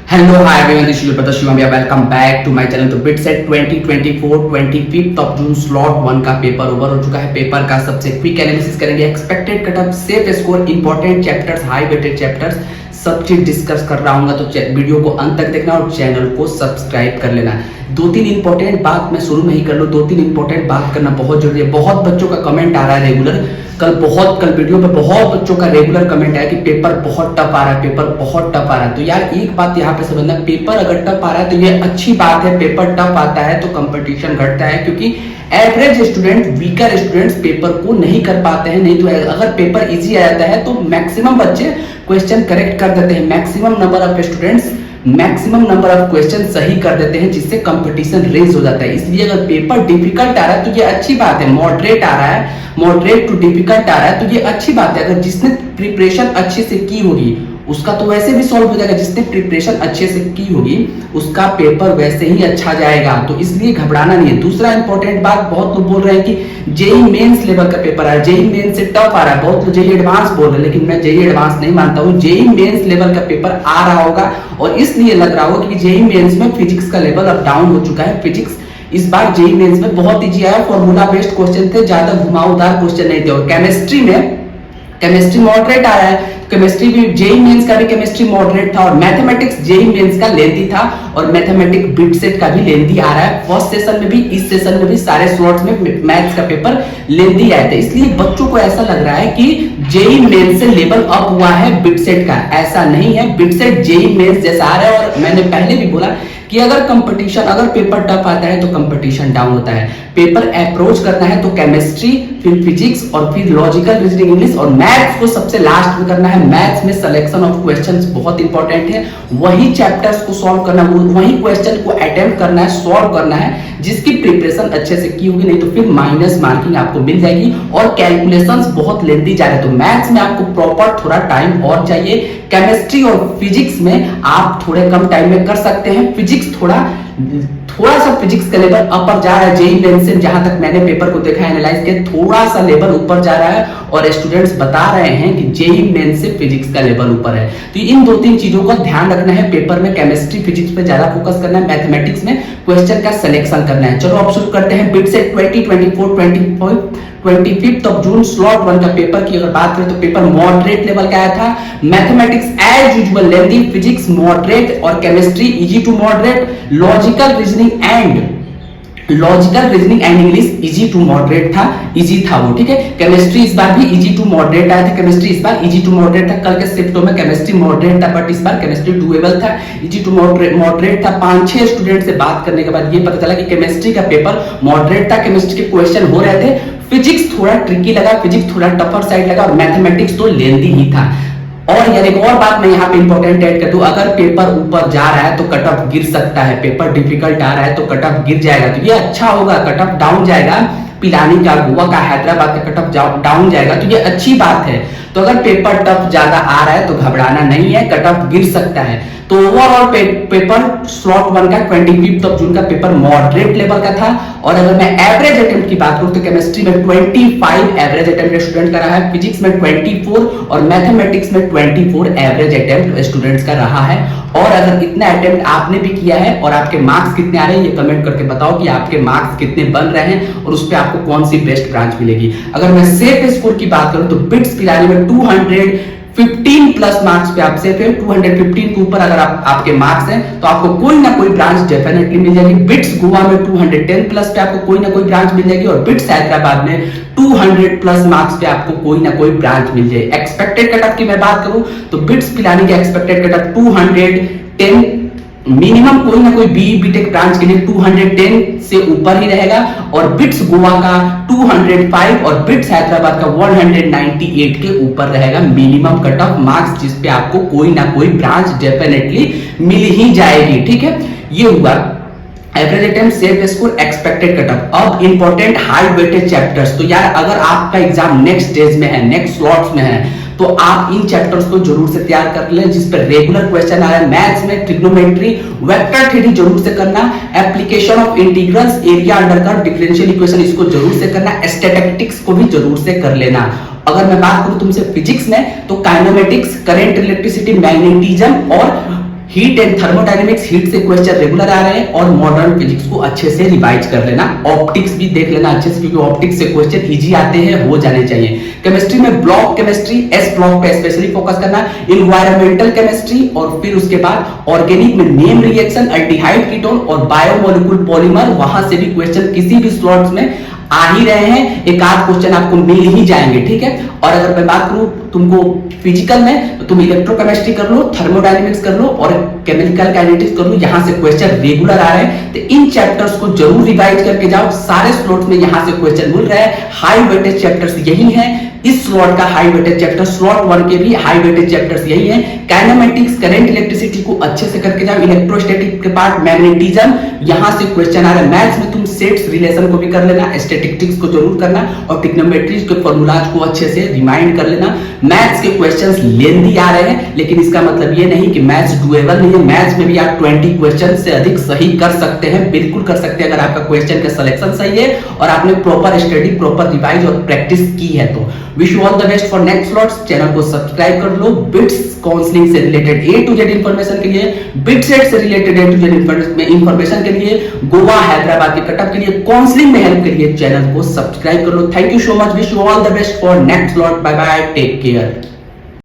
Hello, hi everyone. This is your brother Shivam. Welcome back to my channel. तो BITSAT 2024 25 of June slot 1 का paper over हो चुका है। Paper का सबसे क्विक एनालिसिस करेंगे, expected cutoff, safe score, important chapters, high weighted chapters, सब चीज डिस्कस कर रहा हूँ। तो वीडियो को अंत तक देखना और चैनल को सब्सक्राइब कर लेना। दो तीन इंपॉर्टेंट बात मैं शुरू में ही कर लूँ। दो तीन इंपॉर्टेंट बात करना बहुत जरूरी है। बहुत बच्चों का कमेंट आ रहा है रेगुलर, कल वीडियो पे बहुत बच्चों का रेगुलर कमेंट आया कि पेपर बहुत टफ आ रहा है, पेपर बहुत टफ आ रहा है। तो यार एक बात यहाँ पे समझना, पेपर अगर टफ आ रहा है तो ये अच्छी बात है। पेपर टफ आता है तो कंपटीशन घटता है, क्योंकि average student, weaker students paper को नहीं कर पाते हैं। नहीं तो अगर पेपर इजी आ जाता है तो मैक्सिमम बच्चे क्वेश्चन करेक्ट कर देते हैं, maximum number of students maximum number of question सही कर देते हैं, जिससे कंपटीशन रेज हो जाता है। इसलिए अगर पेपर डिफिकल्ट आ रहा है तो ये अच्छी बात है। मॉडरेट आ रहा है, मॉडरेट टू डिफिकल्ट आ रहा है तो ये अच्छी बात है। अगर जिसने प्रिपरेशन अच्छे से की होगी उसका तो वैसे भी सॉल्व हो जाएगा। जिसने प्रिपरेशन अच्छे से की होगी उसका पेपर वैसे ही अच्छा जाएगा, तो इसलिए घबराना नहीं है। दूसरा इंपॉर्टेंट बात, बहुत लोग बोल रहे हैं कि जेई मेंस लेवल का पेपर है, जेई मेंस से टफ आ रहा है। बहुत लोग जेई एडवांस बोल रहे हैं, लेकिन मैं जेई एडवांस नहीं मानता हूँ। जेई मेंस लेवल का पेपर आ रहा होगा और इसलिए लग रहा होगा कि जेई मेंस में फिजिक्स का लेवल अप डाउन हो चुका है। फिजिक्स इस बार जेई मेंस में बहुत इजी आया, फॉर्मूला बेस्ड क्वेश्चन थे, ज्यादा घुमावदार क्वेश्चन नहीं थे। और केमिस्ट्री मॉडरेट आ रहा है, केमिस्ट्री भी जेई मेंस का भी केमिस्ट्री मॉडरेट था, और मैथमेटिक्स जेई मेंस का लेंथी था, और मैथमेटिक्स बिटसेट का भी लेंथी आ रहा है। फर्स्ट सेशन में भी, इस सेशन में भी सारे स्लॉट्स में मैथ्स का पेपर लेंथी आए थे। इसलिए बच्चों को ऐसा लग रहा है कि जेई मेंस से लेवल अप हुआ है बिटसेट का। ऐसा नहीं है, बिटसेट जेई मेंस जैसा आ रहा है। और मैंने पहले भी बोला कि अगर पेपर टफ आता है तो कंपटीशन डाउन होता है। पेपर अप्रोच करना है तो केमिस्ट्री, फिर फिजिक्स, और फिर लॉजिकल रीजनिंग, इंग्लिश और मैथ्स को सबसे लास्ट में करना है। मैथ्स में सिलेक्शन ऑफ क्वेश्चंस बहुत इंपॉर्टेंट है। वही चैप्टर्स को सॉल्व करना, वही क्वेश्चन को अटेम्प्ट करना है, सॉल्व करना है, जिसकी प्रिपरेशन अच्छे से की होगी। नहीं तो फिर माइनस मार्किंग आपको मिल जाएगी और कैलकुलेशंस बहुत लेंथी जा रहे हैं। तो मैथ्स में आपको प्रॉपर थोड़ा टाइम और चाहिए। केमिस्ट्री और फिजिक्स में आप थोड़े कम टाइम में कर सकते हैं। फिजिक्स थोड़ा सा फिजिक्स का लेवल ऊपर जा रहा है जेई मेंस से, जहां तक मैंने पेपर को देखा, एनालाइज किया, थोड़ा सा लेवल ऊपर जा रहा है। और स्टूडेंट्स बता रहे हैं कि जेई मेंस से फिजिक्स का लेवल ऊपर है। तो इन दो तीन चीजों का ध्यान रखना है। पेपर में केमिस्ट्री, फिजिक्स पे ज्यादा फोकस करना है, मैथमेटिक्स में क्वेश्चन का सिलेक्शन करना है। चलो अब शुरू करते हैं। बिटसेट 2024 25 ऑफ जून स्लॉट 1 का पेपर की अगर बात करें तो पेपर मॉडरेट लेवल का आया था। Mathematics as usual lengthy, physics moderate और chemistry easy to moderate, logical reasoning and English easy to moderate था, इजी था वो, ठीक है। केमिस्ट्री इस बार भी इजी टू मॉडरेट आया था। केमिस्ट्री इस बार इजी टू मॉडरेट था। कल के शिफ्टों में केमिस्ट्री मॉडरेट था, बट इस बार केमिस्ट्री डुएबल था, इजी टू मॉडरेट था। 5-6 स्टूडेंट से बात करने के बाद ये पता चला कि केमिस्ट्री का पेपर मॉडरेट था। केमिस्ट्री के क्वेश्चन हो रहे थे। फिजिक्स थोड़ा ट्रिकी लगा, फिजिक्स थोड़ा टफर साइड लगा, और मैथमेटिक्स तो लेंथी ही था। और यार एक और बात मैं यहाँ पे इंपॉर्टेंट ऐड कर दूं, अगर पेपर ऊपर जा रहा है तो कट ऑफ गिर सकता है। पेपर डिफिकल्ट आ रहा है तो कट ऑफ गिर जाएगा, तो ये अच्छा होगा। कट ऑफ डाउन जाएगा, पिलानी का, गोवा का, हैदराबाद का कट ऑफ डाउन जाएगा, तो ये अच्छी बात है। तो अगर पेपर टफ ज्यादा आ रहा है तो घबराना नहीं है, कट ऑफ गिर सकता है। तो ओवरऑल पेपर स्लॉट 1 का 25 ऑफ जून का पेपर मॉडरेट लेवल का था। और अगर मैं एवरेज अटेम्प्ट की बात करूं तो केमिस्ट्री में 25 एवरेज अटेम्प्ट स्टूडेंट का रहा है, फिजिक्स में 24 और मैथमेटिक्स में 24 एवरेज अटेम्प्ट स्टूडेंट्स का रहा है। और अगर इतना अटेम्प्ट आपने भी किया है और आपके मार्क्स कितने आ रहे हैं ये कमेंट करके बताओ कि आपके मार्क्स कितने बन रहे हैं और उस पर आपको कौन सी बेस्ट ब्रांच मिलेगी। अगर मैं सेफ स्कोर की बात करूं तो बिट्स पिलानी में 215 प्लस मार्क्स पे आप सेफ है। 215 के ऊपर अगर आपके मार्क्स हैं तो आपको कोई ना कोई ब्रांच डेफिनेटली मिल जाएगी। बिट्स गोवा में 210 प्लस पे आपको कोई ना कोई ब्रांच मिल जाएगी, और बिट्स हैदराबाद में 200 प्लस मार्क्स पे आपको कोई ना कोई ब्रांच मिल जाएगी। एक्सपेक्टेड कटऑफ की मैं बात करूं तो बिट्स पिलानी के एक्सपेक्टेड कटऑफ 210 मिनिमम, कोई ना कोई बीटेक ब्रांच के लिए 210 से ऊपर ही रहेगा। और बिट्स गोवा का 205 और बिट्स हैदराबाद का 198 के ऊपर रहेगा मिनिमम कट ऑफ मार्क्स, जिस पे आपको कोई ना कोई ब्रांच डेफिनेटली मिल ही जाएगी, ठीक है। ये हुआ average attempt, safe score, expected cutoff. अब इंपॉर्टेंट हाई वेटेड चैप्टर्स। तो यार अगर आपका एग्जाम नेक्स्ट स्टेज में है, नेक्स्ट स्लॉट्स में है, तो आप इन चैप्टर्स को जरूर से तैयार कर लें, जिस पर रेगुलर क्वेश्चन आ रहा है। मैथ्स में ट्रिग्नोमेट्री, वेक्टर थ्योरी जरूर से करना, application of integrals, area under curve, differential equation, इसको जरूर से करना, स्टैटिस्टिक्स को भी जरूर से कर लेना। अगर मैं बात करूं तुमसे फिजिक्स में तो काइनेमेटिक्स, करंट, इलेक्ट्रिसिटी, मैग्नेटिज्म और हीट एंड थर्मोडायनेमिक्स, हीट से क्वेश्चन रेगुलर आ रहे हैं, और मॉडर्न फिजिक्स को अच्छे से रिवाइज कर लेना। ऑप्टिक्स भी देख लेना अच्छे से, क्योंकि ऑप्टिक्स से क्वेश्चन इजी आते हैं, हो जाने चाहिए। केमिस्ट्री में ब्लॉक केमिस्ट्री, एस ब्लॉक पे स्पेशली फोकस करना। इन्वायरमेंटल केमिस्ट्री, और फिर उसके बाद ऑर्गेनिक में नेम रिएक्शन, अल्डिहाइड कीटोन और बायोमोलिक्यूल पॉलीमर, वहां से भी क्वेश्चन किसी भी स्लॉट्स में आ ही रहे हैं, एक आध क्वेश्चन आपको मिल ही जाएंगे, ठीक है। और अगर मैं बात करूं तुमको फिजिकल में, तो तुम इलेक्ट्रोकेमिस्ट्री कर लो, थर्मोडायनेमिक्स कर लो और केमिकल काइनेटिक्स कर लो, यहां से क्वेश्चन रेगुलर आ रहे हैं, तो इन चैप्टर्स को जरूर रिवाइज करके जाओ। सारे स्लॉट्स में यहां से क्वेश्चन मिल रहा है, हाई वेटेज चैप्टर्स यही है। इस स्लॉट का हाई वेटेज चैप्टर, स्लॉट 1 के भी हाई वेटेज चैप्टर्स यही है। काइनेमेटिक्स, करंट इलेक्ट्रिसिटी को अच्छे से करके जाओ। इलेक्ट्रोस्टैटिक के पार्ट, मैग्नेटिज्म, यहां से क्वेश्चन आ रहा है। मैथ्स में तुम सेट्स रिलेशन को भी कर लेना, स्टैटिस्टिक्स को जरूर करना, और ट्रिग्नोमेट्री के फॉर्मूलाज को अच्छे से रिमाइंड कर लेना। मैथ्स के क्वेश्चंस लेंदी आ रहे हैं, लेकिन इसका मतलब ये नहीं कि मैथ्स डुएबल नहीं है। मैथ्स में भी आप 20 क्वेश्चन से अधिक सही कर सकते हैं, बिल्कुल कर सकते हैं, अगर आपका क्वेश्चन का सिलेक्शन सही है और आपने प्रॉपर स्टडी, प्रॉपर रिवाइज और प्रैक्टिस की है तो। Wish you all the best for next slots. Channel को सब्सक्राइब कर लो। बिट्स काउंसलिंग से related A to Z information के लिए, बिटसेट से related A to Z information के लिए, गोवा हैदराबाद के कटअप के लिए, काउंसलिंग में हेल्प के लिए चैनल को सब्सक्राइब कर लो। Thank you so much. Wish you all the best for next slot. Bye bye, take care.